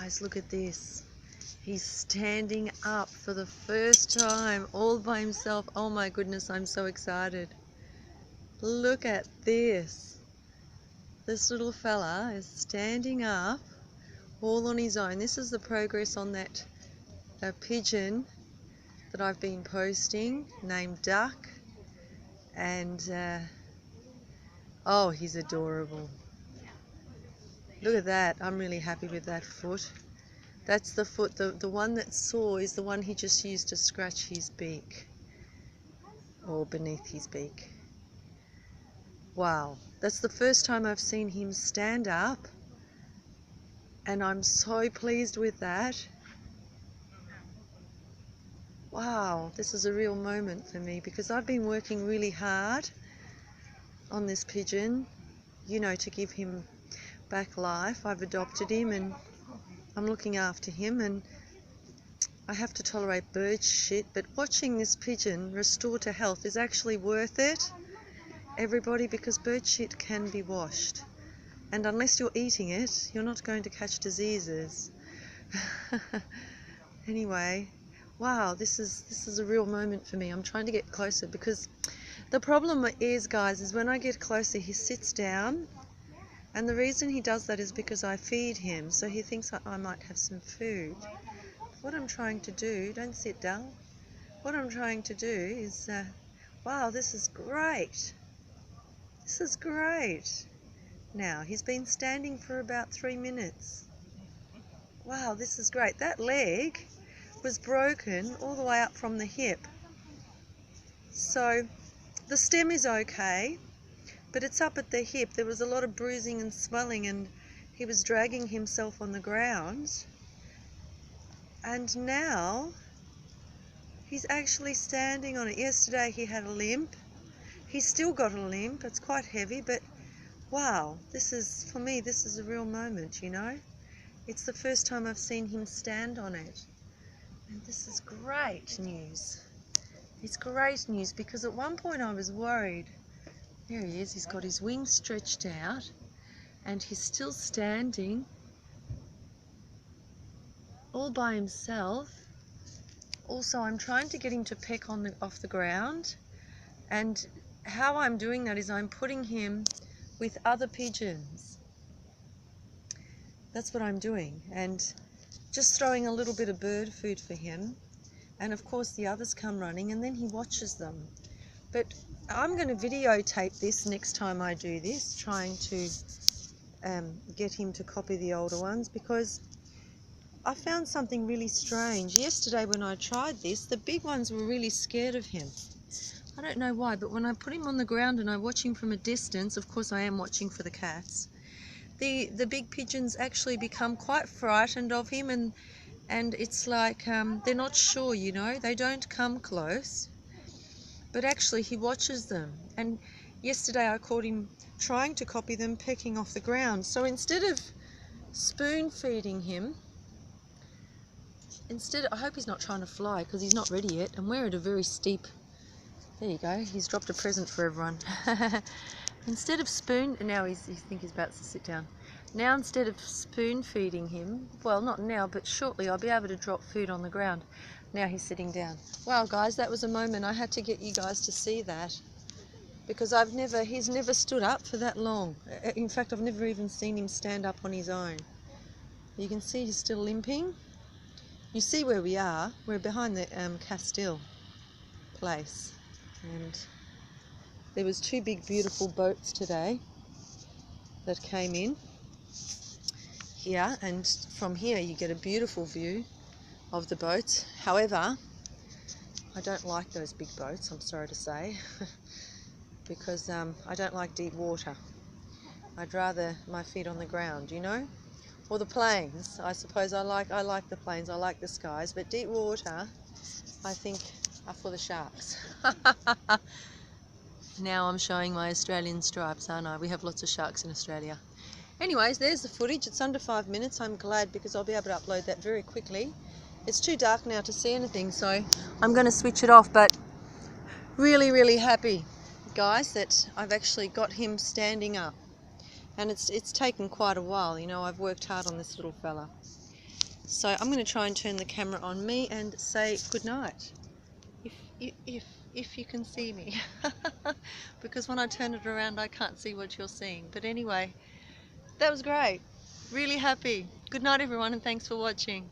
Guys, look at this. He's standing up for the first time all by himself. Oh my goodness, I'm so excited. Look at this. This little fella is standing up all on his own. This is the progress on that pigeon that I've been posting, named Duck. And oh, he's adorable. Look at that. I'm really happy with that foot. That's the foot. The one that's sore is the one he just used to scratch his beak, or beneath his beak. Wow, that's the first time I've seen him stand up, and I'm so pleased with that. Wow, this is a real moment for me because I've been working really hard on this pigeon, you know, to give him back life. I've adopted him and I'm looking after him, and I have to tolerate bird shit, but watching this pigeon restore to health is actually worth it, everybody, because bird shit can be washed, and unless you're eating it, you're not going to catch diseases. Anyway, wow, this is a real moment for me. I'm trying to get closer because the problem is, guys, is when I get closer he sits down, and the reason he does that is because I feed him, so he thinks I might have some food. What I'm trying to do, don't sit down, what I'm trying to do is, wow, this is great. This is great. Now, he's been standing for about 3 minutes. Wow, this is great. That leg was broken all the way up from the hip. So, the stem is okay, but it's up at the hip. There was a lot of bruising and swelling, and he was dragging himself on the ground. And now he's actually standing on it. Yesterday he had a limp. He's still got a limp. It's quite heavy, but wow, this is, for me, this is a real moment, you know. It's the first time I've seen him stand on it. And this is great news. It's great news because at one point I was worried. There he is. He's got his wings stretched out and he's still standing all by himself. Also, I'm trying to get him to peck off the ground, and how I'm doing that is I'm putting him with other pigeons. That's what I'm doing, and just throwing a little bit of bird food for him, and of course the others come running and then he watches them. But I'm going to videotape this next time I do this, trying to get him to copy the older ones, because I found something really strange. Yesterday when I tried this, the big ones were really scared of him. I don't know why, but when I put him on the ground and I watch him from a distance, of course I am watching for the cats, the big pigeons actually become quite frightened of him, and it's like they're not sure, you know, they don't come close, but actually he watches them. And yesterday I caught him trying to copy them, pecking off the ground. So instead of spoon feeding him, I hope he's not trying to fly because he's not ready yet, and we're at a very steep, there you go, he's dropped a present for everyone. Instead of now I think he's about to sit down. Now instead of spoon feeding him, well, not now, but shortly I'll be able to drop food on the ground. Now he's sitting down. Wow, guys, that was a moment. I had to get you guys to see that, because he's never stood up for that long. In fact, I've never even seen him stand up on his own. You can see he's still limping. You see where we are. We're behind the Castile place, and there was 2 big beautiful boats today that came in here, and from here you get a beautiful view of the boats. However, I don't like those big boats, I'm sorry to say, because I don't like deep water. I'd rather my feet on the ground, you know. Or the plains, I suppose. I like the plains, I like the skies, but deep water, I think, are for the sharks. Now I'm showing my Australian stripes, aren't I? We have lots of sharks in Australia. Anyways, there's the footage. It's under 5 minutes. I'm glad, because I'll be able to upload that very quickly. It's too dark now to see anything, so I'm going to switch it off, but really, really happy, guys, that I've actually got him standing up. And it's taken quite a while, you know. I've worked hard on this little fella. So I'm going to try and turn the camera on me and say good night. If you can see me. Because when I turn it around I can't see what you're seeing. But anyway, that was great. Really happy. Good night everyone, and thanks for watching.